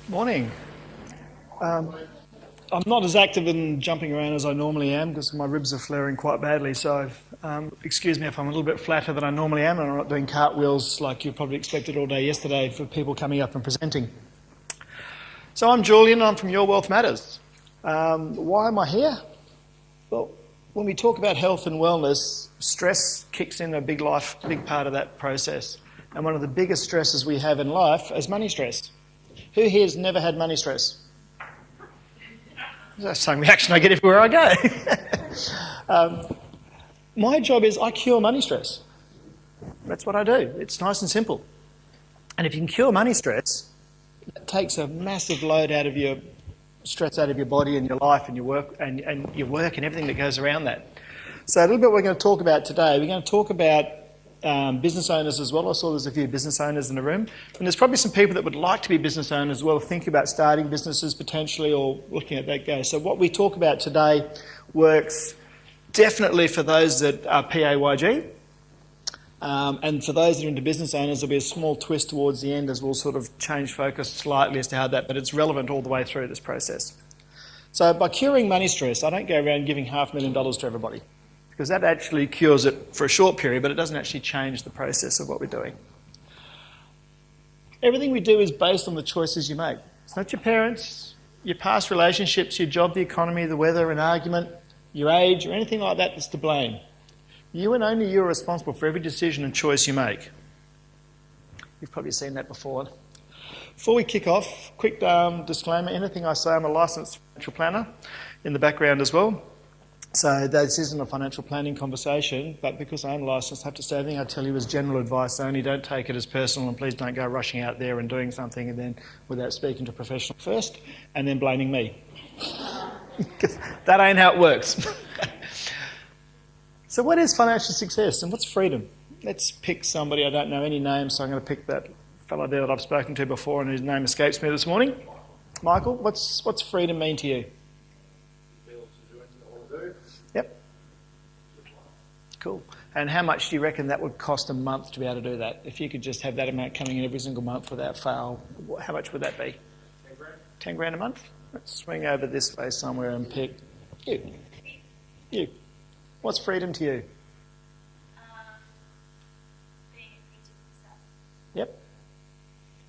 Morning. I'm not as active in jumping around as I normally am because my ribs are flaring quite badly, so excuse me if I'm a little bit flatter than I normally am and I'm not doing cartwheels like you probably expected all day yesterday for people coming up and presenting. So I'm Julian, I'm from Your Wealth Matters. Why am I here? Well, when we talk about health and wellness, stress kicks in a big part of that process. And one of the biggest stresses we have in life is money stress. Who here has never had money stress? That's the same reaction I get everywhere I go. My job is I cure money stress. That's what I do. It's nice and simple. And if you can cure money stress, that takes a massive load out of your stress out of your body and your life and your work and everything that goes around that. So a little bit we're going to talk about today. We're going to talk about business owners as well. I saw there's a few business owners in the room. And there's probably some people that would like to be business owners as well, thinking about starting businesses potentially or looking at that go. So what we talk about today works definitely for those that are PAYG. And for those that are into business owners, there'll be a small twist towards the end as we'll sort of change focus slightly as to how that, but it's relevant all the way through this process. So by curing money stress, I don't go around giving $500,000 to everybody because that actually cures it for a short period, but it doesn't actually change the process of what we're doing. Everything we do is based on the choices you make. It's not your parents, your past relationships, your job, the economy, the weather, an argument, your age, or anything like that that's to blame. You and only you are responsible for every decision and choice you make. You've probably seen that before. Before we kick off, quick disclaimer, anything I say, I'm a licensed financial planner in the background as well. So this isn't a financial planning conversation, but because I am licensed, I have to say everything I tell you is general advice only. Don't take it as personal and please don't go rushing out there and doing something and then without speaking to a professional first and then blaming me. Because that ain't how it works. So what is financial success and what's freedom? Let's pick somebody. I don't know any names, so I'm going to pick that fellow there that I've spoken to before and whose name escapes me this morning. Michael, what's freedom mean to you? Yep. Cool. And how much do you reckon that would cost a month to be able to do that? If you could just have that amount coming in every single month without fail, how much would that be? 10 grand. 10 grand a month? Let's swing over this way somewhere and pick you. You. What's freedom to you? Being a creative myself. Yep.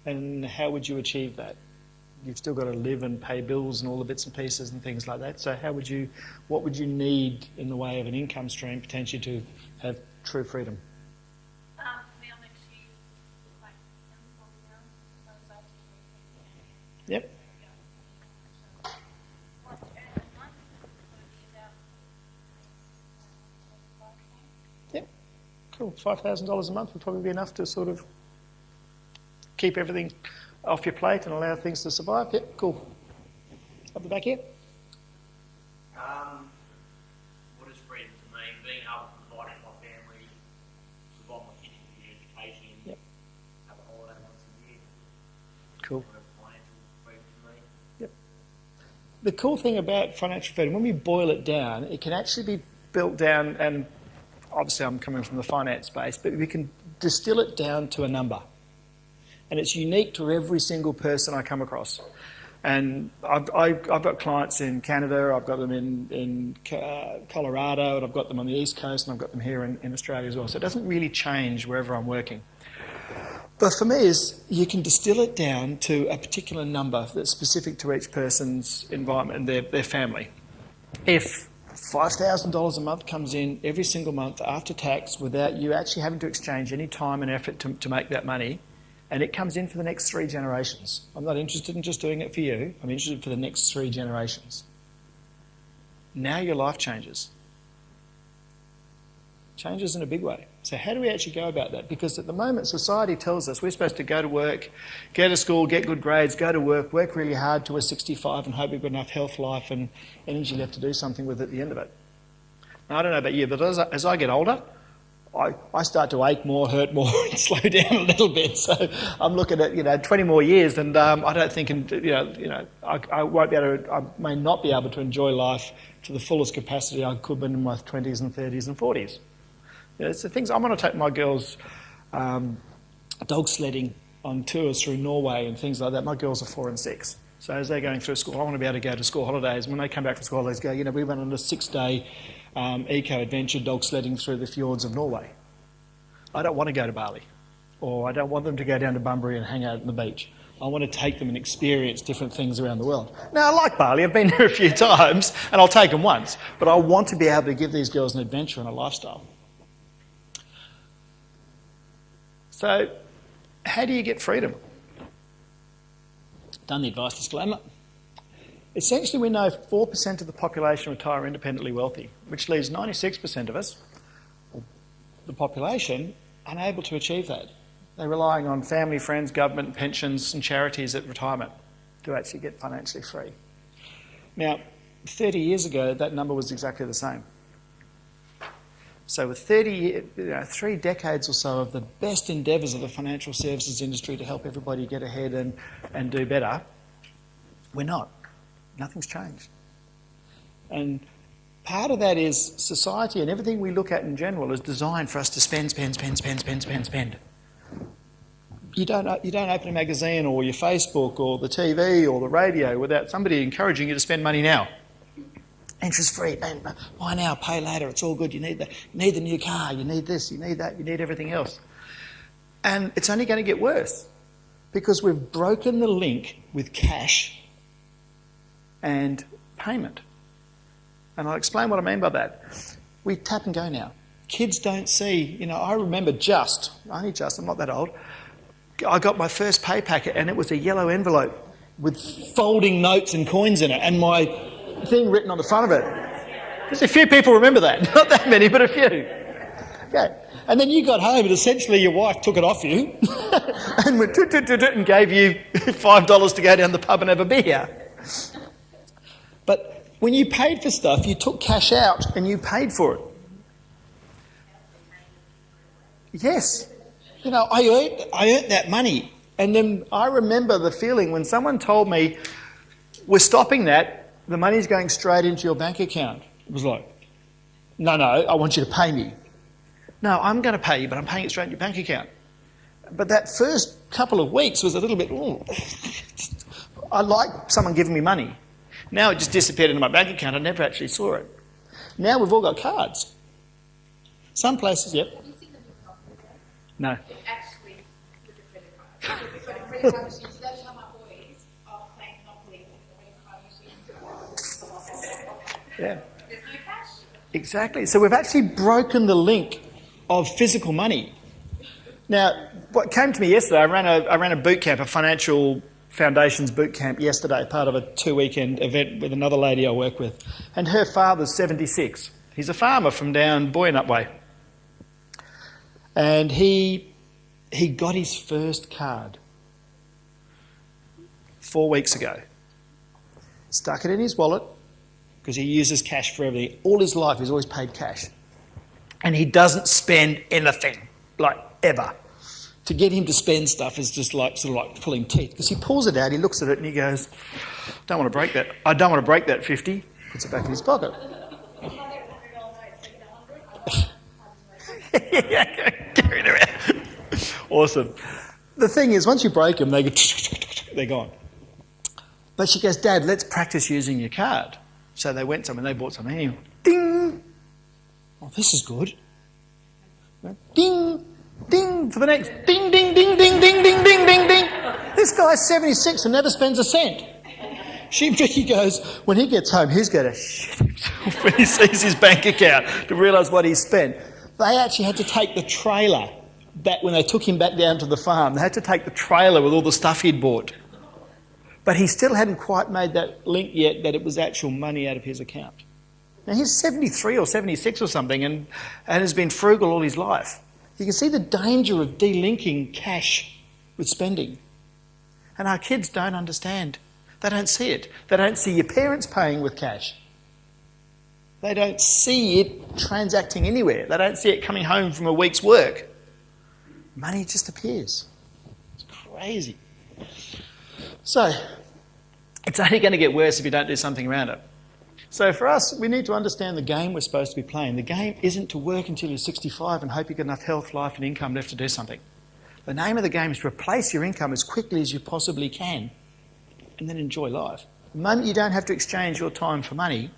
And how would you achieve that? You've still got to live and pay bills and all the bits and pieces and things like that. So what would you need in the way of an income stream potentially to have true freedom? For me, I'm actually like simple now. So I was actually Yep. what to earn a month would be about Yep. Cool. $5,000 a month would probably be enough to sort of keep everything off your plate and allow things to survive. Yep, cool. Up the back here. What is freedom to me? Being able to provide for my family, provide my kids with the education, Yep. have a holiday once a year. Cool. Financial freedom for me. Yep. The cool thing about financial freedom, when we boil it down, it can actually be built down, and obviously I'm coming from the finance space, but we can distill it down to a number. And it's unique to every single person I come across. And I've got clients in Canada, I've got them in Colorado, and I've got them on the East Coast, and I've got them here in Australia as well. So it doesn't really change wherever I'm working. But for me, is you can distill it down to a particular number that's specific to each person's environment and their family. If $5,000 a month comes in every single month after tax without you actually having to exchange any time and effort to make that money, and it comes in for the next 3 generations. I'm not interested in just doing it for you. I'm interested for the next 3 generations. Now your life changes. Changes in a big way. So how do we actually go about that? Because at the moment, society tells us we're supposed to go to work, go to school, get good grades, go to work really hard to we're 65 and hope we've got enough health, life and energy left to do something with it at the end of it. Now, I don't know about you, but as I get older, I start to ache more, hurt more, and slow down a little bit. So I'm looking at 20 more years, and I don't think I won't be able to. I may not be able to enjoy life to the fullest capacity I could in my 20s and 30s and 40s. It's the things I'm going to take my girls dog sledding on tours through Norway and things like that. My girls are 4 and 6. So as they're going through school, I want to be able to go to school holidays. When they come back from school holidays, go, we went on a 6-day eco-adventure dog sledding through the fjords of Norway. I don't want to go to Bali, or I don't want them to go down to Bunbury and hang out on the beach. I want to take them and experience different things around the world. Now, I like Bali. I've been there a few times, and I'll take them once. But I want to be able to give these girls an adventure and a lifestyle. So, how do you get freedom? Done the advice disclaimer. Essentially, we know 4% of the population retire independently wealthy, which leaves 96% of us, the population, unable to achieve that. They're relying on family, friends, government, pensions and charities at retirement to actually get financially free. Now, 30 years ago, that number was exactly the same. So with 3 decades or so of the best endeavours of the financial services industry to help everybody get ahead and do better, we're not. Nothing's changed. And part of that is society and everything we look at in general is designed for us to spend. You don't open a magazine or your Facebook or the TV or the radio without somebody encouraging you to spend money now. Interest free, man, buy now, pay later, it's all good. You need the new car, you need this, you need that, you need everything else. And it's only going to get worse because we've broken the link with cash and payment. And I'll explain what I mean by that. We tap and go now. Kids don't see, I remember I'm not that old, I got my first pay packet and it was a yellow envelope with folding notes and coins in it and my thing written on the front of it. Just a few people remember that. Not that many, but a few. Okay. And then you got home and essentially your wife took it off you and went and gave you $5 to go down the pub and have a beer. But when you paid for stuff, you took cash out and you paid for it. Yes. I earned that money. And then I remember the feeling when someone told me, we're stopping that, the money's going straight into your bank account. It was like, no, I want you to pay me. No, I'm going to pay you, but I'm paying it straight into your bank account. But that first couple of weeks was a little bit, I like someone giving me money. Now it just disappeared into my bank account. I never actually saw it. Now we've all got cards. Some places, yep. No. It's actually with the credit card. With the credit card machines, that's how my boys are playing Monopoly with the credit card machines. Yeah. There's no cash. Exactly. So we've actually broken the link of physical money. Now, what came to me yesterday, I ran a boot camp, a financial foundations boot camp yesterday, part of a 2-weekend event with another lady I work with. And her father's 76. He's a farmer from down Boyanup way. And he got his first card 4 weeks ago. Stuck it in his wallet because he uses cash for everything. All his life he's always paid cash. And he doesn't spend anything, like ever. To get him to spend stuff is just like sort of like pulling teeth. Because he pulls it out, he looks at it and he goes, don't want to break that. I don't want to break that 50. Puts it back in his pocket. Carry it around. Awesome. The thing is, once you break them, they're gone. But she goes, Dad, let's practice using your card. So they went somewhere and they bought something. And ding! Oh, this is good. Ding! Ding! For the next ding, ding, ding, ding, ding, ding, ding, ding, ding. This guy's 76 and never spends a cent. He goes, when he gets home, he's going to shit himself when he sees his bank account to realise what he's spent. They actually had to take the trailer back when they took him back down to the farm. They had to take the trailer with all the stuff he'd bought. But he still hadn't quite made that link yet that it was actual money out of his account. Now, he's 73 or 76 or something and has been frugal all his life. You can see the danger of delinking cash with spending. And our kids don't understand. They don't see it. They don't see your parents paying with cash. They don't see it transacting anywhere. They don't see it coming home from a week's work. Money just appears. It's crazy. So, it's only going to get worse if you don't do something around it. So for us, we need to understand the game we're supposed to be playing. The game isn't to work until you're 65 and hope you've got enough health, life and income left to do something. The name of the game is to replace your income as quickly as you possibly can and then enjoy life. The moment you don't have to exchange your time for money,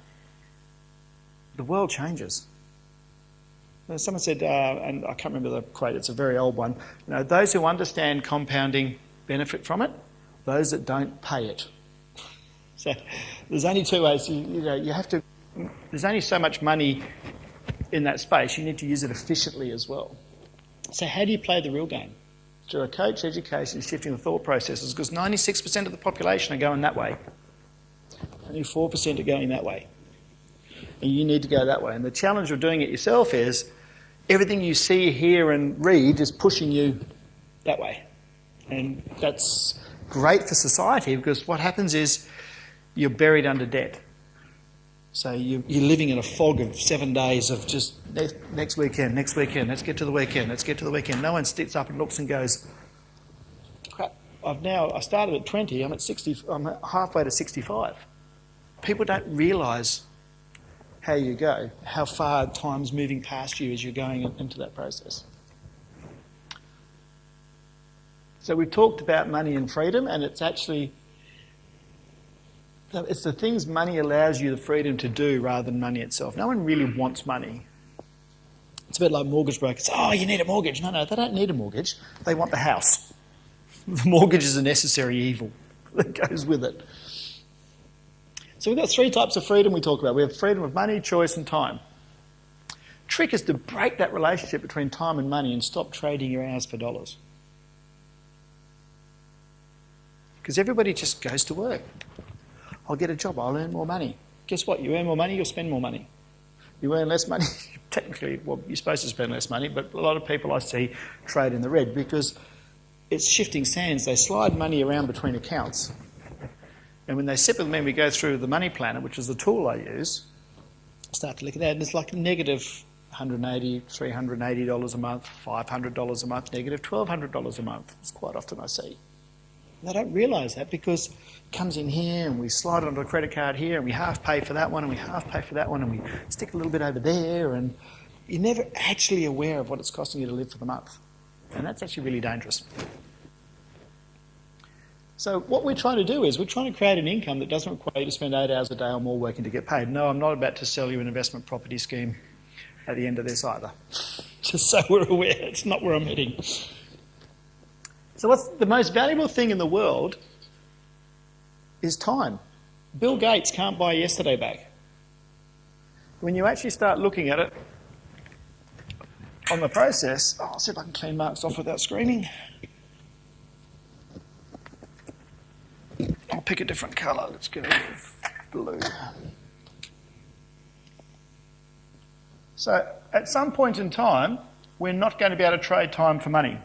the world changes. Someone said, and I can't remember the quote, it's a very old one, those who understand compounding benefit from it, those that don't pay it. So there's only two ways, you have to, there's only so much money in that space, you need to use it efficiently as well. So how do you play the real game? Through a coach education, shifting the thought processes, because 96% of the population are going that way. Only 4% are going that way. And you need to go that way. And the challenge of doing it yourself is everything you see, hear and read is pushing you that way. And that's great for society because what happens is you're buried under debt. So you're living in a fog of 7 days of just next weekend, let's get to the weekend. No one sits up and looks and goes, crap, I started at 20, I'm halfway to 65. People don't realise how you go, how far time's moving past you as you're going into that process. So we've talked about money and freedom, and it's the things money allows you the freedom to do rather than money itself. No one really wants money. It's a bit like mortgage brokers. Oh, you need a mortgage. No, they don't need a mortgage. They want the house. The mortgage is a necessary evil that goes with it. So we've got three types of freedom we talk about. We have freedom of money, choice and time. Trick is to break that relationship between time and money and stop trading your hours for dollars. Because everybody just goes to work. I'll get a job, I'll earn more money. Guess what? You earn more money, you'll spend more money. You earn less money, technically, well, you're supposed to spend less money, but a lot of people I see trade in the red because it's shifting sands. They slide money around between accounts. And when they sit with me, we go through the money planner, which is the tool I use, start to look at that, and it's like negative $180, $380 a month, $500 a month, negative $1,200 a month. It's quite often I see. And they don't realise that because it comes in here and we slide it onto a credit card here and we half pay for that one and we half pay for that one and we stick a little bit over there and you're never actually aware of what it's costing you to live for the month. And that's actually really dangerous. So what we're trying to do is we're trying to create an income that doesn't require you to spend 8 hours a day or more working to get paid. No, I'm not about to sell you an investment property scheme at the end of this either. Just so we're aware, it's not where I'm heading. So what's the most valuable thing in the world is time. Bill Gates can't buy yesterday back. When you actually start looking at it on the process, I'll see if I can clean marks off without screaming. I'll pick a different colour. Let's go with blue. So at some point in time, we're not going to be able to trade time for money.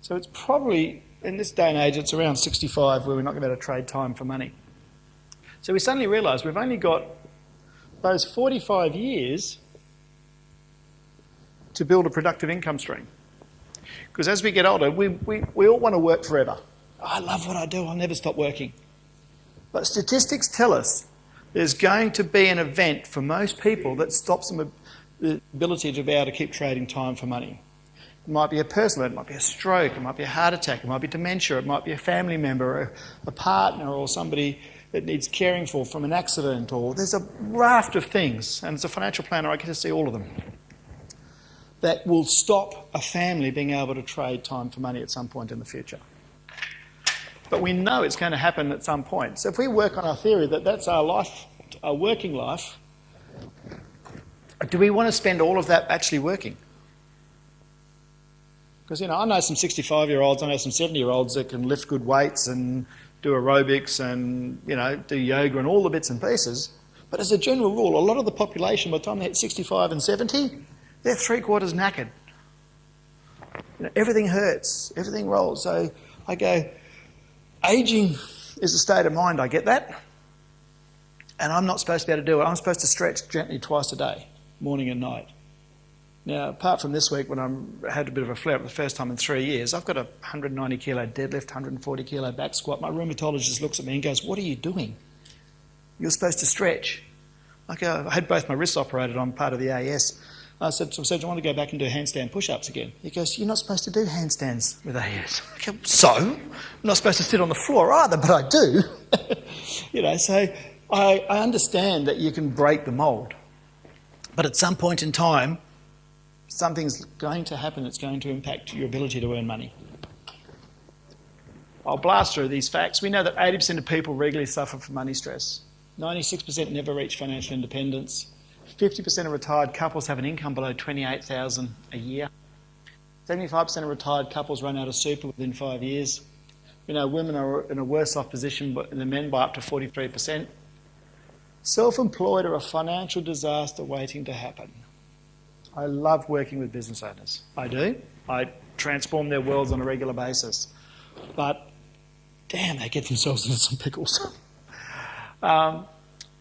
So it's probably, in this day and age, it's around 65 where we're not going to be able to trade time for money. So we suddenly realise we've only got those 45 years to build a productive income stream. Because as we get older, we all want to work forever. I love what I do, I'll never stop working. But statistics tell us there's going to be an event for most people that stops them the ability to be able to keep trading time for money. It might be a personal event, it might be a stroke, it might be a heart attack, it might be dementia, it might be a family member, or a partner, or somebody that needs caring for from an accident, or there's a raft of things, and as a financial planner I get to see all of them, that will stop a family being able to trade time for money at some point in the future. But we know it's going to happen at some point. So if we work on our theory that that's our life, our working life, do we want to spend all of that actually working? Because, I know some 65-year-olds, I know some 70-year-olds that can lift good weights and do aerobics and, do yoga and all the bits and pieces. But as a general rule, a lot of the population, by the time they hit 65 and 70, they're three-quarters knackered. Everything hurts, everything rolls. So I go, ageing is a state of mind, I get that. And I'm not supposed to be able to do it. I'm supposed to stretch gently twice a day, morning and night. Now, apart from this week when I had a bit of a flare-up the first time in 3 years, I've got a 190 kilo deadlift, 140 kilo back squat. My rheumatologist looks at me and goes, "What are you doing? You're supposed to stretch." I had both my wrists operated on, part of the AS, I said, do you want to go back and do handstand push-ups again? He goes, you're not supposed to do handstands with AES. I go, so? I'm not supposed to sit on the floor either, but I do. So I understand that you can break the mould. But at some point in time, something's going to happen that's going to impact your ability to earn money. I'll blast through these facts. We know that 80% of people regularly suffer from money stress. 96% never reach financial independence. 50% of retired couples have an income below $28,000 a year. 75% of retired couples run out of super within 5 years. We know women are in a worse off position than men by up to 43%. Self-employed are a financial disaster waiting to happen. I love working with business owners. I do. I transform their worlds on a regular basis. But damn, they get themselves into some pickles.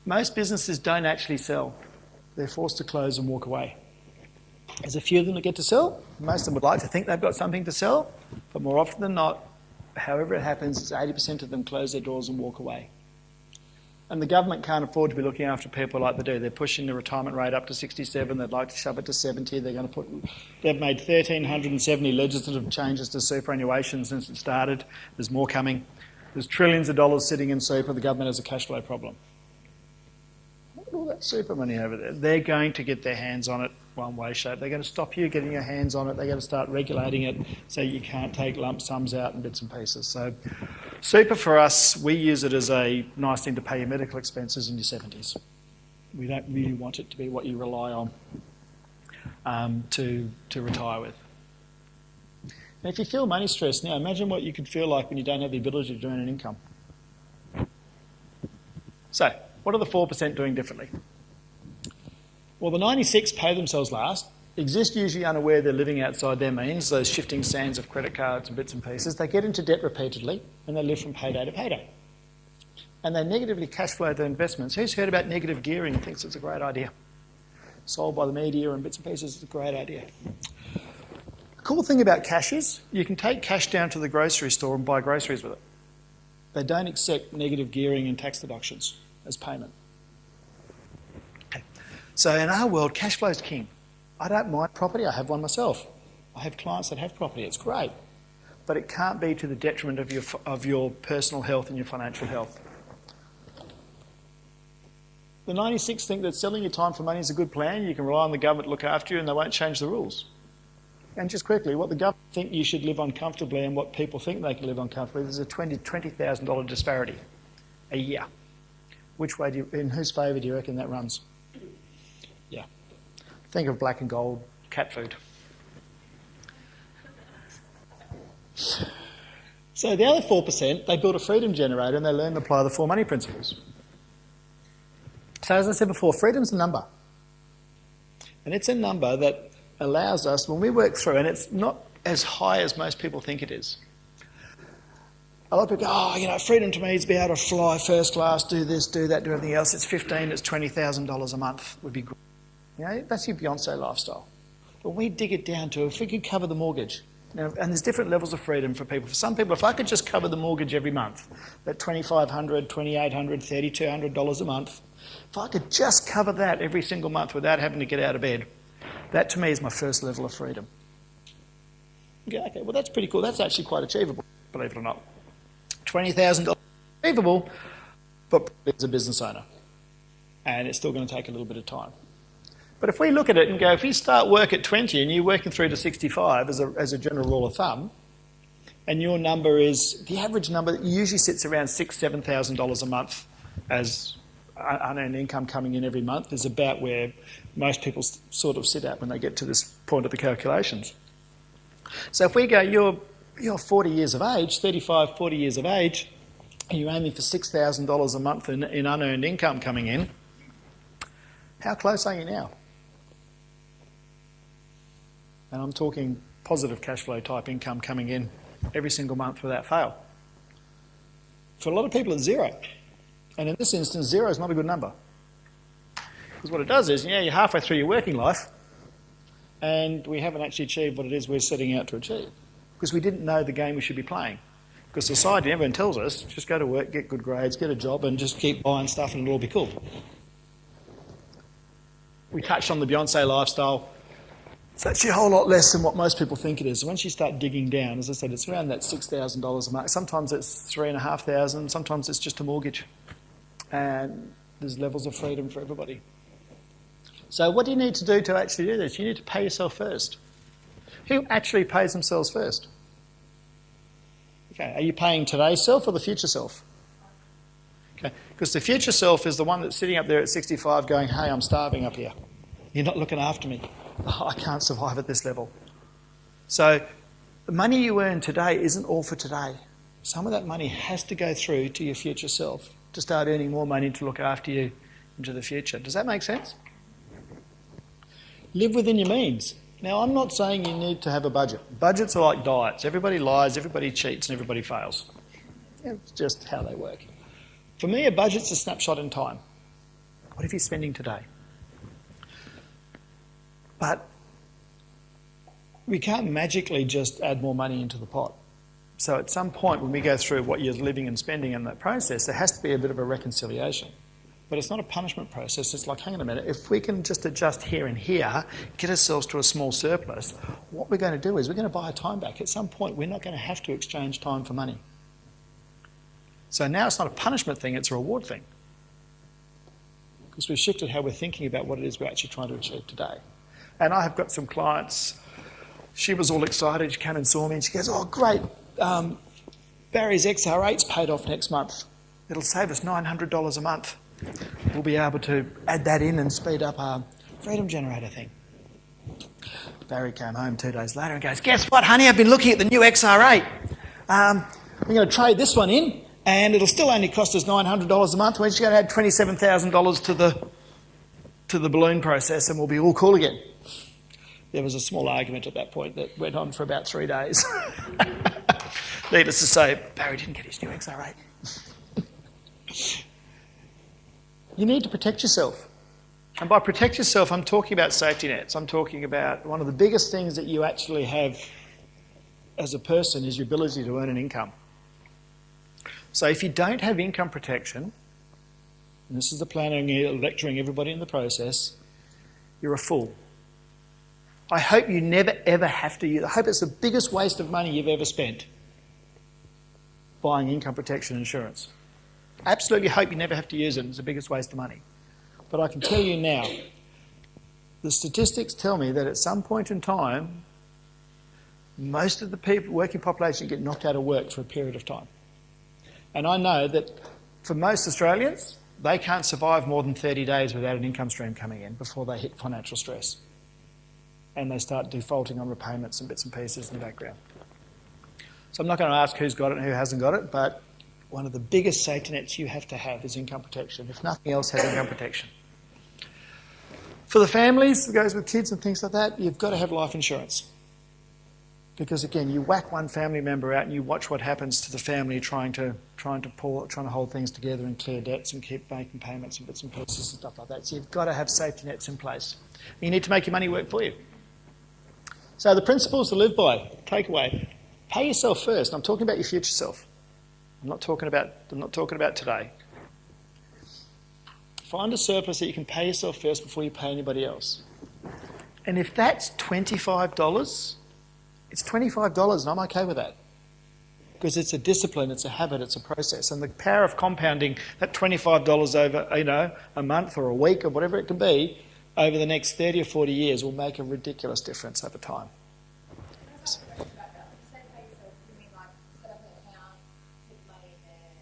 Most businesses don't actually sell. They're forced to close and walk away. There's a few of them that get to sell. Most of them would like to think they've got something to sell, but more often than not, however it happens, it's 80% of them close their doors and walk away. And the government can't afford to be looking after people like they do. They're pushing the retirement rate up to 67. They'd like to shove it to 70. They've made 1,370 legislative changes to superannuation since it started. There's more coming. There's trillions of dollars sitting in super. The government has a cash flow problem. Look at all that super money over there. They're going to get their hands on it one way, shape. They're going to stop you getting your hands on it. They're going to start regulating it so you can't take lump sums out in bits and pieces. So super for us, we use it as a nice thing to pay your medical expenses in your 70s. We don't really want it to be what you rely on to retire with. And if you feel money stress now, imagine what you could feel like when you don't have the ability to earn an income. So, what are the 4% doing differently? Well, the 96 pay themselves last, exist usually unaware they're living outside their means, those shifting sands of credit cards and bits and pieces. They get into debt repeatedly and they live from payday to payday. And they negatively cash flow their investments. Who's heard about negative gearing and thinks it's a great idea? Sold by the media and bits and pieces, it's a great idea. The cool thing about cash is you can take cash down to the grocery store and buy groceries with it. They don't accept negative gearing and tax deductions as payment. Okay. So in our world, cash flow is king. I don't mind property. I have one myself. I have clients that have property. It's great. But it can't be to the detriment of your personal health and your financial health. The 96 think that selling your time for money is a good plan. You can rely on the government to look after you and they won't change the rules. And just quickly, what the government think you should live on comfortably and what people think they can live on comfortably, there's a $20,000 disparity a year. Which way in whose favour do you reckon that runs? Yeah. Think of black and gold cat food. So the other 4%, they build a freedom generator and they learn to apply the 4 money principles. So as I said before, freedom's a number. And it's a number that allows us, when we work through, and it's not as high as most people think it is. A lot of people go, freedom to me is be able to fly first class, do this, do that, do everything else. It's $20,000 a month would be great. That's your Beyonce lifestyle. But we dig it down to if we could cover the mortgage. Now, and there's different levels of freedom for people. For some people, if I could just cover the mortgage every month, that $2,500, $2,800, $3,200 a month, if I could just cover that every single month without having to get out of bed, that to me is my first level of freedom. Okay, well that's pretty cool. That's actually quite achievable, believe it or not. $20,000 achievable, but as a business owner. And it's still going to take a little bit of time. But if we look at it and go, if you start work at 20 and you're working through to 65 as a general rule of thumb, and your number is, the average number usually sits around $6,000, $7,000 a month as unearned income coming in every month, is about where most people sort of sit at when they get to this point of the calculations. So if we go, you're 40 years of age, 35, 40 years of age, and you're aiming for $6,000 a month in unearned income coming in, how close are you now? And I'm talking positive cash flow type income coming in every single month without fail. For a lot of people, it's zero. And in this instance, zero is not a good number. Because what it does is, you're halfway through your working life and we haven't actually achieved what it is we're setting out to achieve. Because we didn't know the game we should be playing. Because society, everyone tells us, just go to work, get good grades, get a job and just keep buying stuff and it'll all be cool. We touched on the Beyonce lifestyle. It's actually a whole lot less than what most people think it is. Once you start digging down, as I said, it's around that $6,000 a month. Sometimes it's $3,500, sometimes it's just a mortgage. And there's levels of freedom for everybody. So what do you need to do to actually do this? You need to pay yourself first. Who actually pays themselves first? Okay, are you paying today's self or the future self? Okay, because the future self is the one that's sitting up there at 65 going, hey, I'm starving up here. You're not looking after me. Oh, I can't survive at this level. So the money you earn today isn't all for today. Some of that money has to go through to your future self to start earning more money to look after you into the future. Does that make sense? Live within your means. Now, I'm not saying you need to have a budget. Budgets are like diets. Everybody lies, everybody cheats, and everybody fails. It's just how they work. For me, a budget's a snapshot in time. What are you spending today? But we can't magically just add more money into the pot. So at some point when we go through what you're living and spending in that process, there has to be a bit of a reconciliation. But it's not a punishment process. It's like, hang on a minute, if we can just adjust here and here, get ourselves to a small surplus, what we're going to do is we're going to buy time back. At some point, we're not going to have to exchange time for money. So now it's not a punishment thing, it's a reward thing. Because we've shifted how we're thinking about what it is we're actually trying to achieve today. And I have got some clients, she was all excited, she came and saw me and she goes, oh great, Barry's XR8's paid off next month. It'll save us $900 a month. We'll be able to add that in and speed up our freedom generator thing. Barry came home 2 days later and goes, guess what honey, I've been looking at the new XR8. We're going to trade this one in and it'll still only cost us $900 a month. We're just going to add $27,000 to the balloon process and we'll be all cool again. There was a small argument at that point that went on for about 3 days. Needless to say, Barry didn't get his new XR8. You need to protect yourself. And by protect yourself, I'm talking about safety nets. I'm talking about one of the biggest things that you actually have as a person is your ability to earn an income. So if you don't have income protection, and this is the planning, lecturing everybody in the process, you're a fool. I hope you never ever have to use it. I hope it's the biggest waste of money you've ever spent buying income protection insurance. Absolutely hope you never have to use it. It's the biggest waste of money. But I can tell you now, the statistics tell me that at some point in time, most of the people, working population get knocked out of work for a period of time. And I know that for most Australians, they can't survive more than 30 days without an income stream coming in before they hit financial stress. And they start defaulting on repayments and bits and pieces in the background. So I'm not going to ask who's got it and who hasn't got it, but one of the biggest safety nets you have to have is income protection. If nothing else, have income protection. For the families that goes with kids and things like that, you've got to have life insurance. Because again, you whack one family member out and you watch what happens to the family trying to hold things together and clear debts and keep making payments and bits and pieces and stuff like that. So you've got to have safety nets in place. You need to make your money work for you. So the principles to live by, takeaway, pay yourself first. I'm talking about your future self. I'm not talking about today. Find a surplus that you can pay yourself first before you pay anybody else. And if that's $25, it's $25 and I'm okay with that. Because it's a discipline, it's a habit, it's a process. And the power of compounding that $25 over, a month or a week or whatever it can be, over the next 30 or 40 years will make a ridiculous difference over time.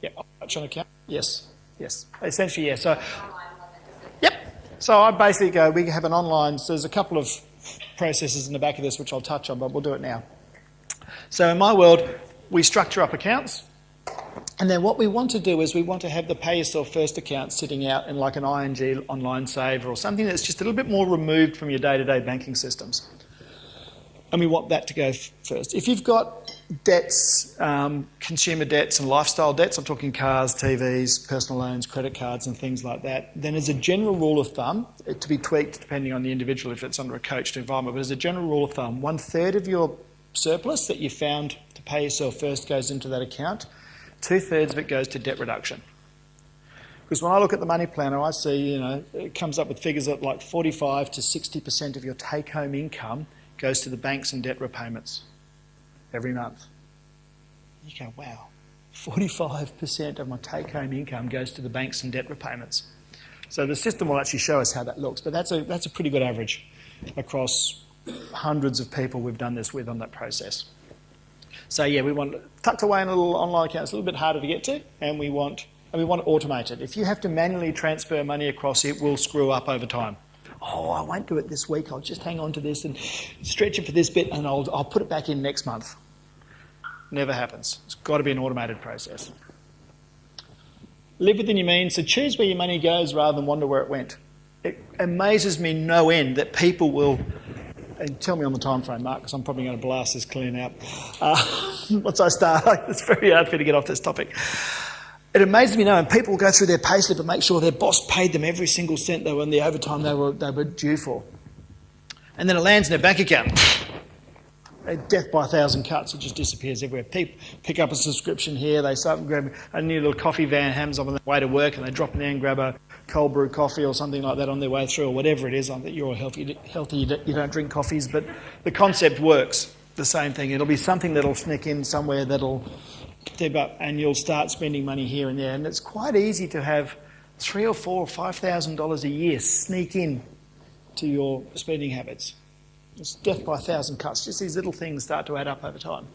Yep, touch on account. Yes. Essentially, yes. So, yep. So I basically go, we have an online, so there's a couple of processes in the back of this which I'll touch on, but we'll do it now. So in my world, we structure up accounts. And then what we want to do is we want to have the pay yourself first account sitting out in like an ING online saver or something that's just a little bit more removed from your day-to-day banking systems. And we want that to go first. If you've got debts, consumer debts and lifestyle debts, I'm talking cars, TVs, personal loans, credit cards and things like that, then as a general rule of thumb, to be tweaked depending on the individual if it's under a coached environment, but as a general rule of thumb, 1/3 of your surplus that you found to pay yourself first goes into that account. 2/3 of it goes to debt reduction. Because when I look at the money planner, I see, it comes up with figures that like 45 to 60% of your take-home income goes to the banks and debt repayments every month. You go, wow, 45% of my take-home income goes to the banks and debt repayments. So the system will actually show us how that looks, but that's a pretty good average across hundreds of people we've done this with on that process. So yeah, we want tucked away in a little online account. It's a little bit harder to get to, and we want automated. If you have to manually transfer money across, it will screw up over time. Oh, I won't do it this week. I'll just hang on to this and stretch it for this bit, and I'll put it back in next month. Never happens. It's got to be an automated process. Live within your means, so choose where your money goes rather than wonder where it went. It amazes me no end that people will, and tell me on the time frame, Mark, because I'm probably going to blast this clean out. Once I start, it's very hard for me to get off this topic. It amazes me no end. People will go through their payslip and make sure their boss paid them every single cent they were in the overtime they were due for. And then it lands in their bank account. Death by 1,000 cuts, it just disappears everywhere. People pick up a subscription here, they start grabbing a new little coffee van, hammers up on their way to work, and they drop in there and grab a cold brew coffee or something like that on their way through, or whatever it is. I think you're all healthy, you don't drink coffees, but the concept works. The same thing. It'll be something that'll sneak in somewhere that'll tip up, and you'll start spending money here and there. And it's quite easy to have $3,000 or $4,000 or $5,000 a year sneak in to your spending habits. It's death by 1,000 cuts. Just these little things start to add up over time.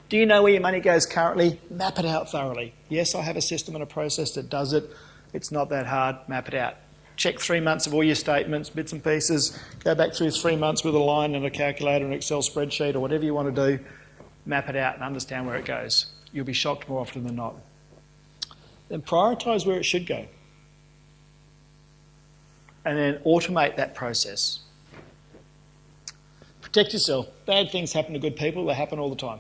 Do you know where your money goes currently? Map it out thoroughly. Yes, I have a system and a process that does it. It's not that hard. Map it out. Check 3 months of all your statements, bits and pieces. Go back through 3 months with a line and a calculator, an Excel spreadsheet, or whatever you want to do. Map it out and understand where it goes. You'll be shocked more often than not. Then prioritise where it should go. And then automate that process. Protect yourself. Bad things happen to good people. They happen all the time.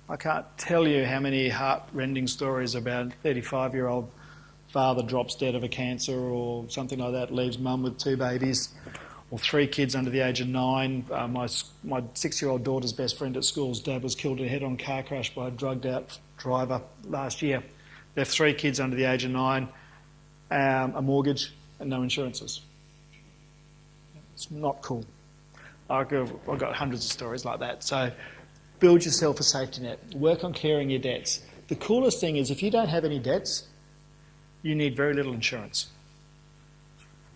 I can't tell you how many heart-rending stories about a 35-year-old father drops dead of a cancer or something like that, leaves mum with 2 babies, or 3 kids under the age of 9. My 6-year-old daughter's best friend at school's dad was killed in a head-on car crash by a drugged-out driver last year. Left 3 kids under the age of 9, a mortgage and no insurances. It's not cool. I've got hundreds of stories like that. So build yourself a safety net. Work on clearing your debts. The coolest thing is if you don't have any debts, you need very little insurance.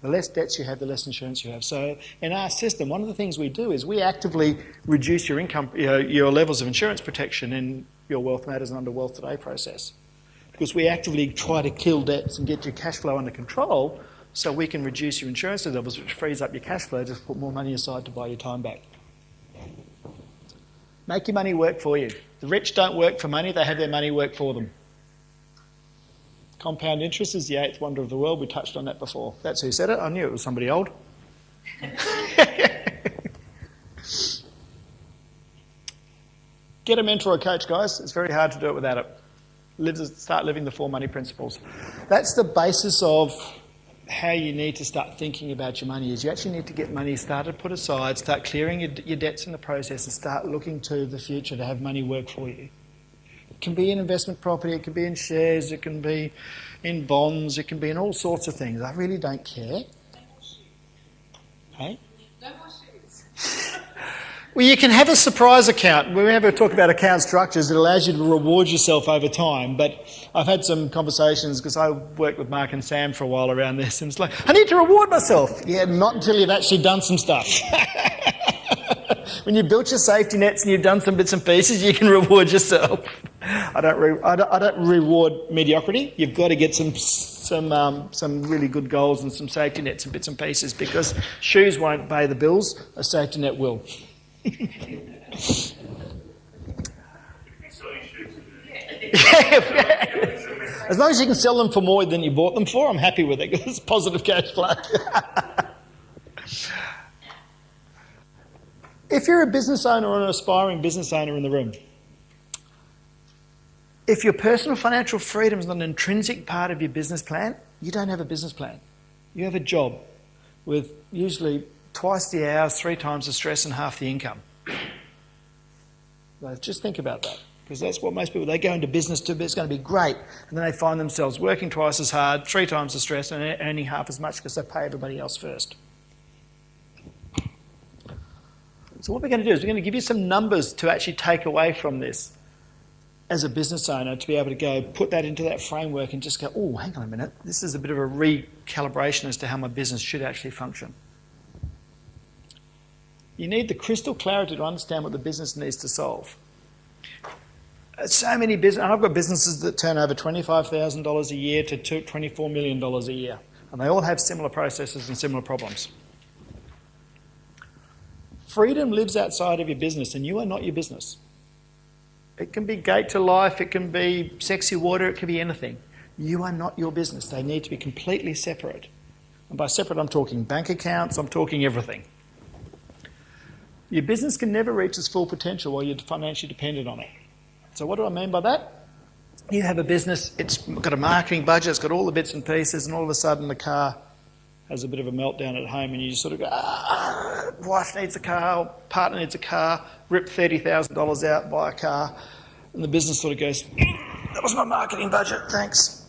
The less debts you have, the less insurance you have. So in our system, one of the things we do is we actively reduce your income, your levels of insurance protection in your Wealth Matters and Under Wealth Today process. Because we actively try to kill debts and get your cash flow under control so we can reduce your insurance levels, which frees up your cash flow to put more money aside to buy your time back. Make your money work for you. The rich don't work for money, they have their money work for them. Compound interest is the 8th wonder of the world. We touched on that before. That's who said it. I knew it was somebody old. Get a mentor or coach, guys. It's very hard to do it without it. Start living the 4 money principles. That's the basis of how you need to start thinking about your money. Is you actually need to get money started, put aside, start clearing your debts in the process, and start looking to the future to have money work for you. It can be in investment property, it can be in shares, it can be in bonds, it can be in all sorts of things. I really don't care. Hey? No more shoes. Well, you can have a surprise account. We never talk about account structures. It allows you to reward yourself over time. But I've had some conversations because I worked with Mark and Sam for a while around this. And it's like, I need to reward myself. Yeah, not until you've actually done some stuff. When you've built your safety nets and you've done some bits and pieces, you can reward yourself. I don't reward mediocrity. You've got to get some really good goals and some safety nets and bits and pieces, because shoes won't pay the bills. A safety net will. As long as you can sell them for more than you bought them for, I'm happy with it, because it's positive cash flow. If you're a business owner or an aspiring business owner in the room, if your personal financial freedom is not an intrinsic part of your business plan, you don't have a business plan. You have a job with usually twice the hours, 3 times the stress and half the income. So just think about that, because that's what most people, they go into business to, it's going to be great, and then they find themselves working twice as hard, 3 times the stress, and earning half as much because they pay everybody else first. So what we're going to do is we're going to give you some numbers to actually take away from this as a business owner, to be able to go put that into that framework and just go, oh, hang on a minute, this is a bit of a recalibration as to how my business should actually function. You need the crystal clarity to understand what the business needs to solve. So many business, and I've got businesses that turn over $25,000 a year to $24 million a year, and they all have similar processes and similar problems. Freedom lives outside of your business, and you are not your business. It can be gate to life, it can be sexy water, it can be anything. You are not your business. They need to be completely separate. And by separate, I'm talking bank accounts, I'm talking everything. Your business can never reach its full potential while you're financially dependent on it. So what do I mean by that? You have a business, it's got a marketing budget, it's got all the bits and pieces, and all of a sudden the car has a bit of a meltdown at home, and you just sort of go, wife needs a car, partner needs a car, rip $30,000 out, buy a car, and the business sort of goes, that was my marketing budget, thanks.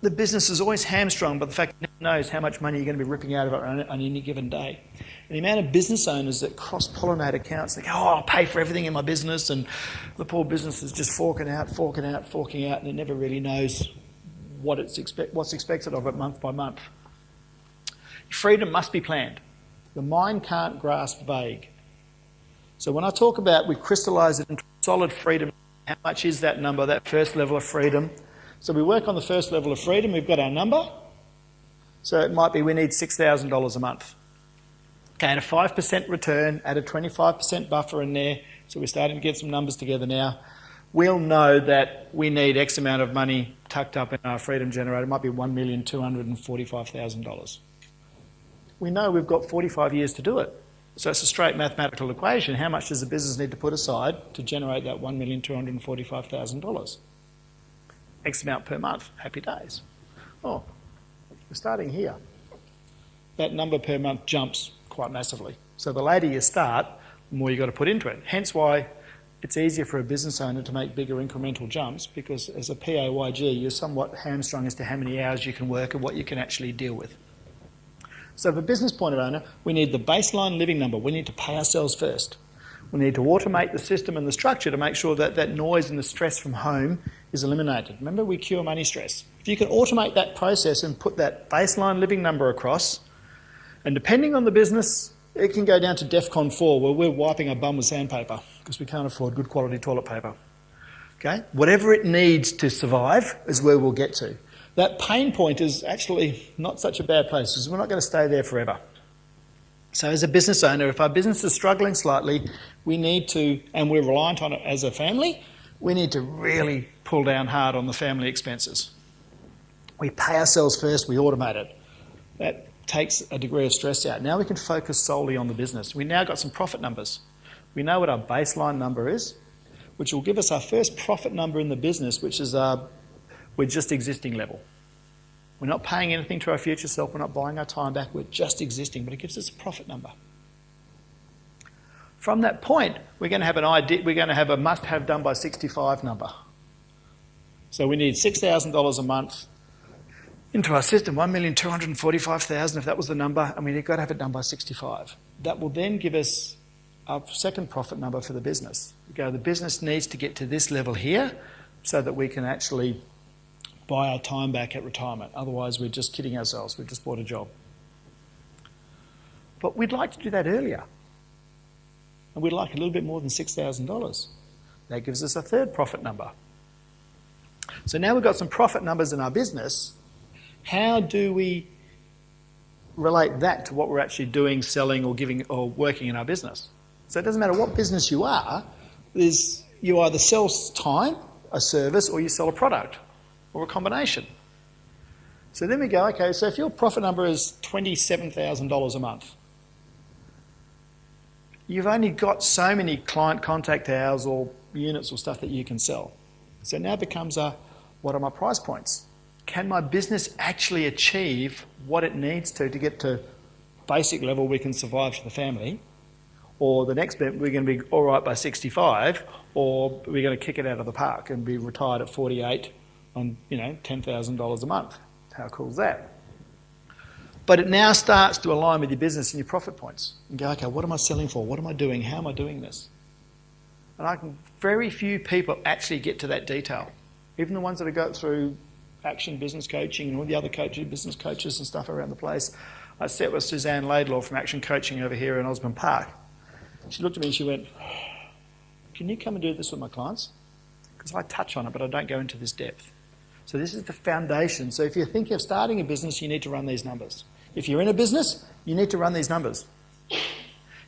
The business is always hamstrung by the fact that it knows how much money you're going to be ripping out of it on any given day. And the amount of business owners that cross-pollinate accounts, they go, oh, I'll pay for everything in my business, and the poor business is just forking out, and it never really knows what's expected of it month by month. Freedom must be planned. The mind can't grasp vague. So when I talk about we crystallise it into solid freedom, how much is that number, that first level of freedom? So we work on the first level of freedom, we've got our number. So it might be we need $6,000 a month. Okay, at a 5% return, add a 25% buffer in there, so we're starting to get some numbers together now. We'll know that we need X amount of money tucked up in our freedom generator. It might be $1,245,000. We know we've got 45 years to do it. So it's a straight mathematical equation. How much does the business need to put aside to generate that $1,245,000? X amount per month. Happy days. Oh, we're starting here. That number per month jumps quite massively. So the later you start, the more you've got to put into it. Hence why it's easier for a business owner to make bigger incremental jumps, because as a PAYG, you're somewhat hamstrung as to how many hours you can work and what you can actually deal with. So for a business point of owner, we need the baseline living number. We need to pay ourselves first. We need to automate the system and the structure to make sure that that noise and the stress from home is eliminated. Remember, we cure money stress. If you can automate that process and put that baseline living number across, and depending on the business, it can go down to DEFCON 4, where we're wiping our bum with sandpaper because we can't afford good quality toilet paper. Okay? Whatever it needs to survive is where we'll get to. That pain point is actually not such a bad place, because we're not going to stay there forever. So as a business owner, if our business is struggling slightly, we need to, and we're reliant on it as a family, we need to really pull down hard on the family expenses. We pay ourselves first, we automate it. That takes a degree of stress out. Now we can focus solely on the business. We now got some profit numbers. We know what our baseline number is, which will give us our first profit number in the business, which is we're just existing level. We're not paying anything to our future self, we're not buying our time back, we're just existing, but it gives us a profit number. From that point, we're going to have an idea, we're going to have a must-have done by 65 number. So we need $6,000 a month into our system, $1,245,000 if that was the number, and we've got to have it done by 65. That will then give us our second profit number for the business. We go, the business needs to get to this level here so that we can actually buy our time back at retirement. Otherwise, we're just kidding ourselves. We've just bought a job. But we'd like to do that earlier. And we'd like a little bit more than $6,000. That gives us a third profit number. So now we've got some profit numbers in our business. How do we relate that to what we're actually doing, selling, or giving, or working in our business? So it doesn't matter what business you are, you either sell time, a service, or you sell a product, or a combination. So then we go, okay, so if your profit number is $27,000 a month, you've only got so many client contact hours or units or stuff that you can sell. So now it becomes what are my price points? Can my business actually achieve what it needs to get to basic level we can survive for the family? Or the next bit, we're going to be all right by 65, or we're going to kick it out of the park and be retired at 48 on $10,000 a month. How cool is that? But it now starts to align with your business and your profit points. And go, okay, what am I selling for? What am I doing? How am I doing this? And very few people actually get to that detail. Even the ones that have got through Action Business Coaching and all the other business coaches and stuff around the place. I sat with Suzanne Laidlaw from Action Coaching over here in Osborne Park. She looked at me and she went, can you come and do this with my clients? Because I touch on it, but I don't go into this depth. So this is the foundation. So if you're thinking of starting a business, you need to run these numbers. If you're in a business, you need to run these numbers.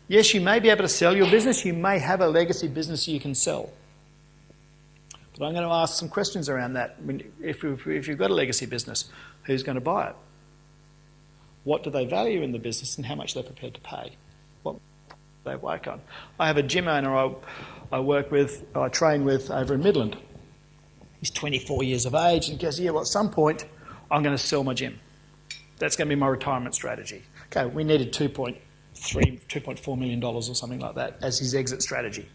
Yes, you may be able to sell your business. You may have a legacy business you can sell. But I'm going to ask some questions around that. I mean, if you've got a legacy business, who's going to buy it? What do they value in the business and how much they're prepared to pay? What they work on. I have a gym owner I train with over in Midland. He's 24 years of age and goes, yeah, well, at some point, I'm going to sell my gym. That's going to be my retirement strategy. Okay, we needed $2.4 million or something like that as his exit strategy.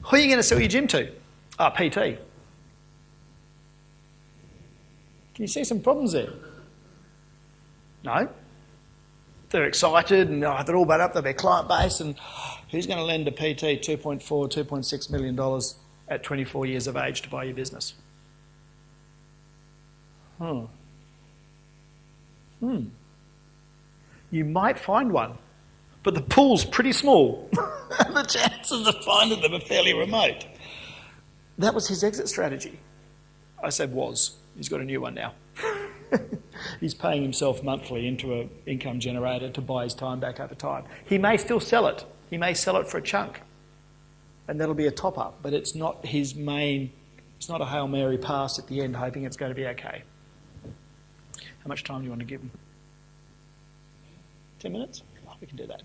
Who are you going to sell your gym to? PT. Can you see some problems there? No. They're excited and they're all bought up, they're their client base, and who's going to lend a PT $2.4, $2.6 million at 24 years of age to buy your business? You might find one, but the pool's pretty small. The chances of finding them are fairly remote. That was his exit strategy. I said was. He's got a new one now. He's paying himself monthly into an income generator to buy his time back over time. He may still sell it. He may sell it for a chunk. And that'll be a top-up. But it's not his main... It's not a Hail Mary pass at the end hoping it's going to be okay. How much time do you want to give him? 10 minutes? Oh, we can do that.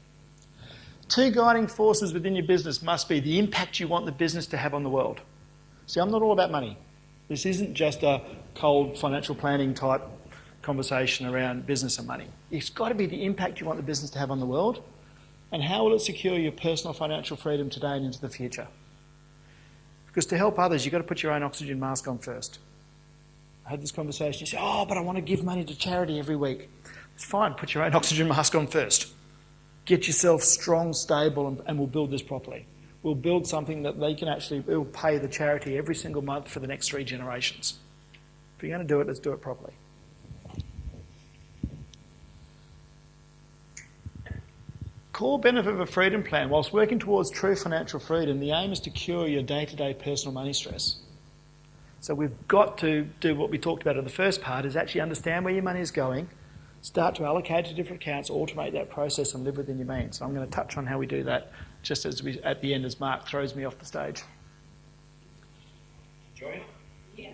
2 guiding forces within your business must be the impact you want the business to have on the world. See, I'm not all about money. This isn't just a cold financial planning type conversation around business and money. It's got to be the impact you want the business to have on the world, and how will it secure your personal financial freedom today and into the future. Because to help others, you've got to put your own oxygen mask on first. I had this conversation, you say, oh, but I want to give money to charity every week. It's fine, put your own oxygen mask on first. Get yourself strong, stable, and we'll build this properly. We'll build something that they can actually, it'll pay the charity every single month for the next 3 generations. If you're going to do it, let's do it properly. Core benefit of a freedom plan. Whilst working towards true financial freedom, the aim is to cure your day-to-day personal money stress. So we've got to do what we talked about in the first part, is actually understand where your money is going, start to allocate to different accounts, automate that process and live within your means. So I'm going to touch on how we do that just as at the end as Mark throws me off the stage. Joy? Yeah.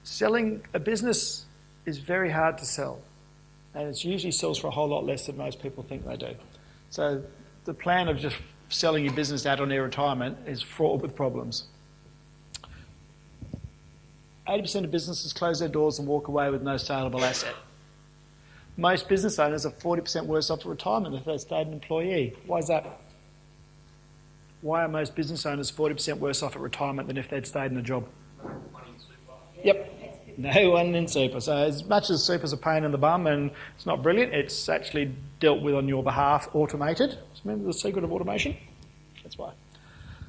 Selling a business is very hard to sell, and it usually sells for a whole lot less than most people think they do. So the plan of just selling your business out on their retirement is fraught with problems. 80% of businesses close their doors and walk away with no saleable asset. Most business owners are 40% worse off at retirement if they stayed an employee. Why is that? Why are most business owners 40% worse off at retirement than if they'd stayed in a job? Yep. No one in super. So as much as super's a pain in the bum and it's not brilliant, it's actually dealt with on your behalf, automated. Remember the secret of automation? That's why.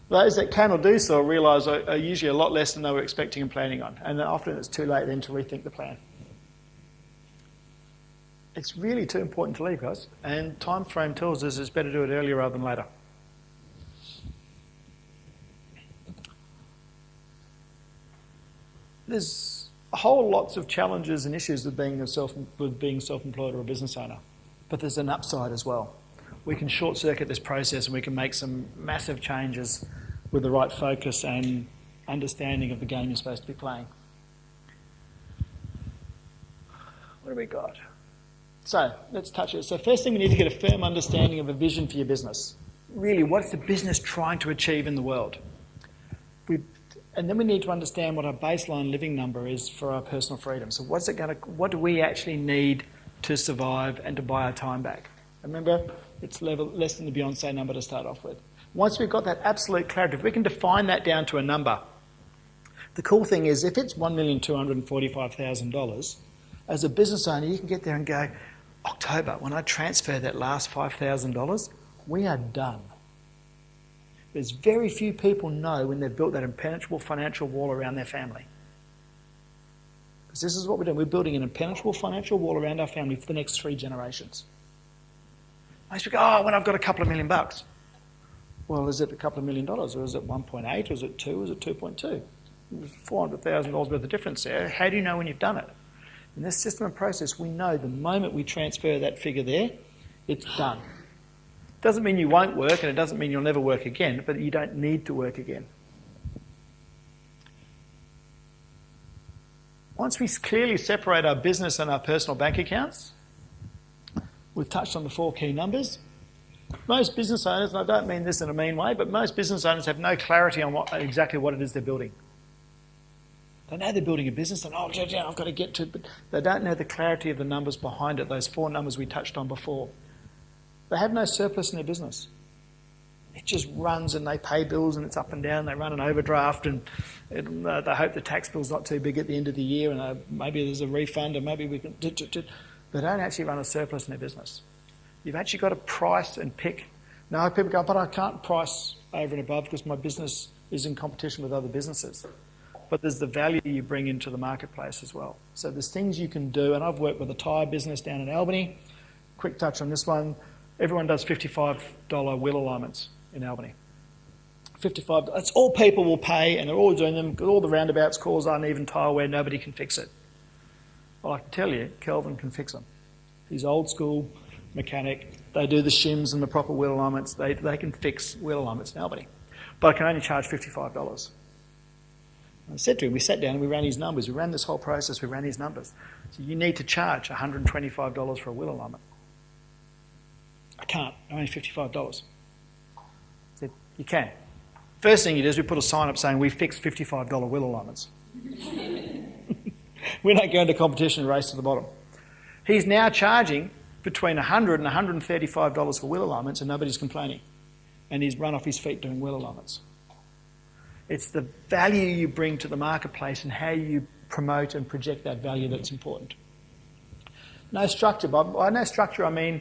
Those that can or do so realise are usually a lot less than they were expecting and planning on. And then often it's too late then to rethink the plan. It's really too important to leave, guys. And time frame tells us it's better to do it earlier rather than later. There's whole lots of challenges and issues with being self-employed or a business owner. But there's an upside as well. We can short-circuit this process and we can make some massive changes with the right focus and understanding of the game you're supposed to be playing. What do we got? So let's touch it. So first thing, we need to get a firm understanding of a vision for your business. Really, what's the business trying to achieve in the world? And then we need to understand what our baseline living number is for our personal freedom. So what do we actually need to survive and to buy our time back? Remember, it's less than the Beyonce number to start off with. Once we've got that absolute clarity, if we can define that down to a number, the cool thing is if it's $1,245,000, As a business owner, you can get there and go, October, when I transfer that last $5,000, we are done. There's very few people know when they've built that impenetrable financial wall around their family. Because this is what we're doing. We're building an impenetrable financial wall around our family for the next 3 generations. Most people go, oh, when I've got a couple of $1 million. Well, is it a couple of $1 million, or is it 1.8, or is it 2, or is it 2.2? There's $400,000 worth of difference there. How do you know when you've done it? In this system and process, we know the moment we transfer that figure there, it's done. It doesn't mean you won't work, and it doesn't mean you'll never work again, but you don't need to work again. Once we clearly separate our business and our personal bank accounts, we've touched on the 4 key numbers. Most business owners, and I don't mean this in a mean way, but most business owners have no clarity on exactly what it is they're building. They know they're building a business and, I've got to get to it, but they don't know the clarity of the numbers behind it, those 4 numbers we touched on before. They have no surplus in their business. It just runs and they pay bills and it's up and down. They run an overdraft and they hope the tax bill's not too big at the end of the year and maybe there's a refund and maybe we can... They don't actually run a surplus in their business. You've actually got to price and pick. Now people go, but I can't price over and above because my business is in competition with other businesses. But there's the value you bring into the marketplace as well. So there's things you can do, and I've worked with a tyre business down in Albany. Quick touch on this one. Everyone does $55 wheel alignments in Albany. $55, that's all people will pay, and they're all doing them. All the roundabouts cause uneven tyre wear, nobody can fix it. Well, I can tell you, Kelvin can fix them. He's old school mechanic. They do the shims and the proper wheel alignments. They can fix wheel alignments in Albany. But I can only charge $55. I said to him, we sat down and we ran his numbers. We ran this whole process, we ran his numbers. So you need to charge $125 for a wheel alignment. I can't, only $55. I said, you can. First thing you do is we put a sign up saying we fix $55 wheel alignments. We don't go into competition and race to the bottom. He's now charging between $100 and $135 for wheel alignments and nobody's complaining. And he's run off his feet doing wheel alignments. It's the value you bring to the marketplace and how you promote and project that value that's important. No structure. By no structure, I mean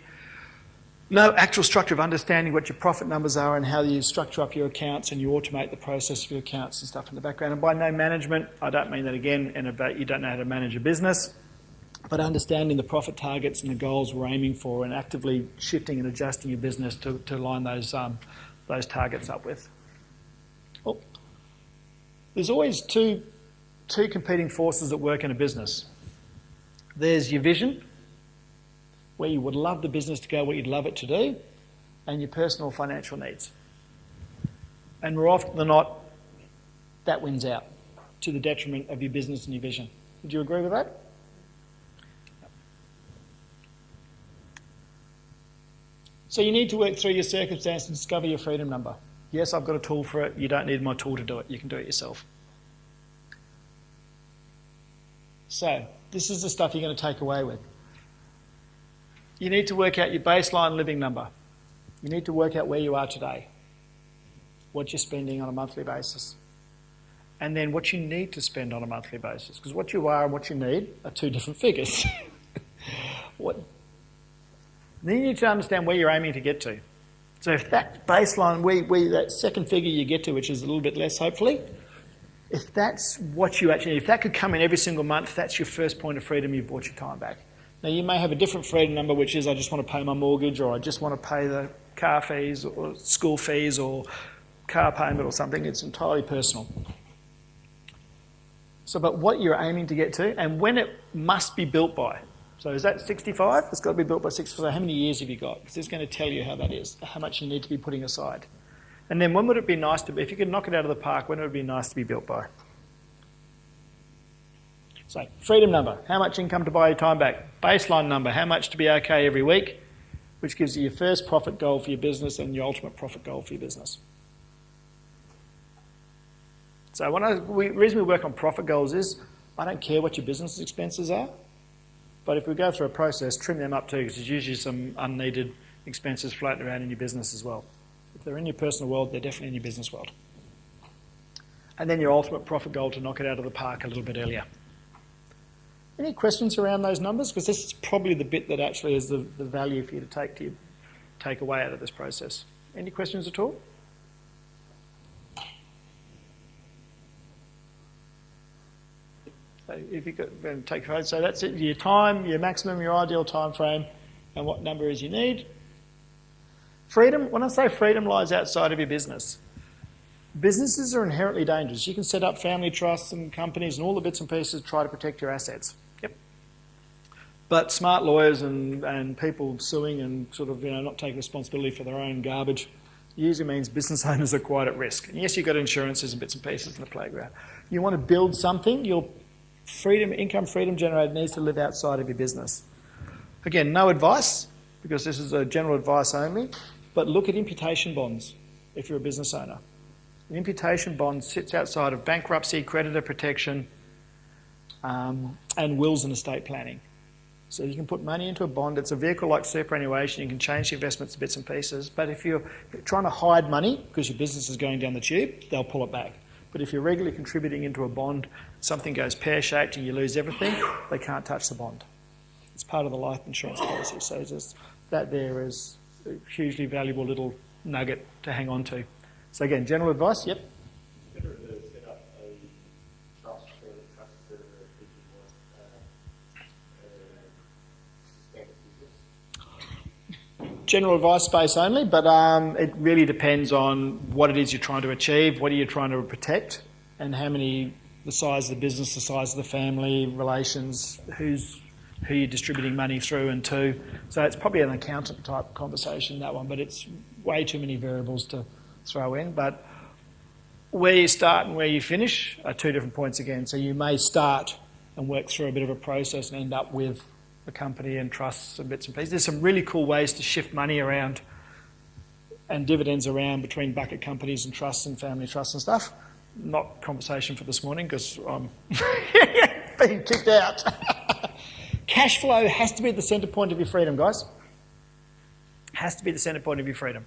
no actual structure of understanding what your profit numbers are and how you structure up your accounts and you automate the process of your accounts and stuff in the background. And by no management, I don't mean that again in about you don't know how to manage a business, but understanding the profit targets and the goals we're aiming for and actively shifting and adjusting your business to line those targets up with. Well, there's always two competing forces that work in a business. There's your vision, where you would love the business to go, what you'd love it to do, and your personal financial needs. And more often than not, that wins out to the detriment of your business and your vision. Would you agree with that? So you need to work through your circumstance and discover your freedom number. Yes, I've got a tool for it. You don't need my tool to do it. You can do it yourself. So this is the stuff you're going to take away with. You need to work out your baseline living number. You need to work out where you are today, what you're spending on a monthly basis, and then what you need to spend on a monthly basis. Because what you are and what you need are 2 different figures. Then you need to understand where you're aiming to get to. So if that baseline, that second figure you get to, which is a little bit less hopefully, if that's what you actually need, if that could come in every single month, that's your first point of freedom, you've bought your time back. Now you may have a different freedom number, which is I just want to pay my mortgage, or I just want to pay the car fees or school fees or car payment or something. It's entirely personal. So, but what you're aiming to get to and when it must be built by. So is that 65? It's got to be built by 65. So how many years have you got? Because it's going to tell you how that is, how much you need to be putting aside. And then when would it be nice to be, if you could knock it out of the park, when would it be nice to be built by? So freedom number, how much income to buy your time back? Baseline number, how much to be okay every week, which gives you your first profit goal for your business and your ultimate profit goal for your business. So the reason we work on profit goals is I don't care what your business expenses are, but if we go through a process, trim them up too, because there's usually some unneeded expenses floating around in your business as well. If they're in your personal world, they're definitely in your business world. And then your ultimate profit goal to knock it out of the park a little bit earlier. Any questions around those numbers? Because this is probably the bit that actually is the value for you to take away out of this process. Any questions at all? So if you could take a photo, so that's it, your time, your maximum, your ideal time frame, and what number is you need. Freedom, when I say freedom lies outside of your business, businesses are inherently dangerous. You can set up family trusts and companies and all the bits and pieces to try to protect your assets. Yep. But smart lawyers and people suing and sort of not taking responsibility for their own garbage usually means business owners are quite at risk. And yes, you've got insurances and bits and pieces in the playground. You want to build something, your income freedom generated needs to live outside of your business. Again, no advice, because this is a general advice only, but look at imputation bonds if you're a business owner. An imputation bond sits outside of bankruptcy, creditor protection, and wills and estate planning. So you can put money into a bond. It's a vehicle like superannuation. You can change the investments to bits and pieces. But if you're trying to hide money because your business is going down the tube, they'll pull it back. But if you're regularly contributing into a bond, something goes pear-shaped and you lose everything, they can't touch the bond. It's part of the life insurance policy. So just that there is a hugely valuable little nugget to hang on to. So again, general advice, yep. It's better to set up a trust for a trust for people who suspect business. General advice space only, but it really depends on what it is you're trying to achieve, what are you trying to protect, and how many, the size of the business, the size of the family, relations, who you're distributing money through and to. So it's probably an accountant type conversation, that one, but it's way too many variables to throw in. But where you start and where you finish are two different points again. So you may start and work through a bit of a process and end up with a company and trusts and bits and pieces. There's some really cool ways to shift money around and dividends around between bucket companies and trusts and family trusts and stuff. Not conversation for this morning because I'm being kicked out. Cash flow has to be the centre point of your freedom, guys. Has to be the centre point of your freedom.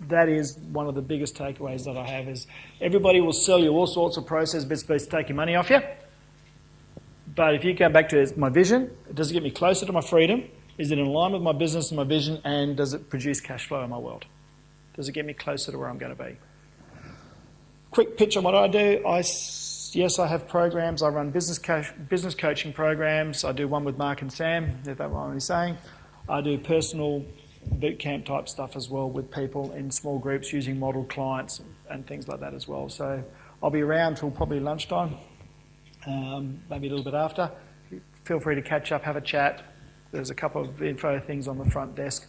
That is one of the biggest takeaways that I have is everybody will sell you all sorts of process bits to take your money off you. But if you go back to my vision, does it get me closer to my freedom? Is it in line with my business and my vision? And does it produce cash flow in my world? Does it get me closer to where I'm going to be? Quick pitch on what I do. Yes, I have programs. I run business coaching programs. I do one with Mark and Sam, if that's what I'm saying. I do personal boot camp type stuff as well with people in small groups using model clients and things like that as well. So I'll be around till probably lunchtime, maybe a little bit after. Feel free to catch up, have a chat. There's a couple of info things on the front desk.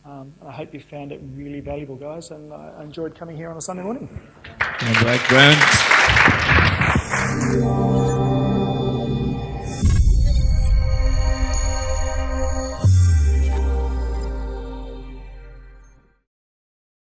I hope you found it really valuable, guys, and I enjoyed coming here on a Sunday morning. Background.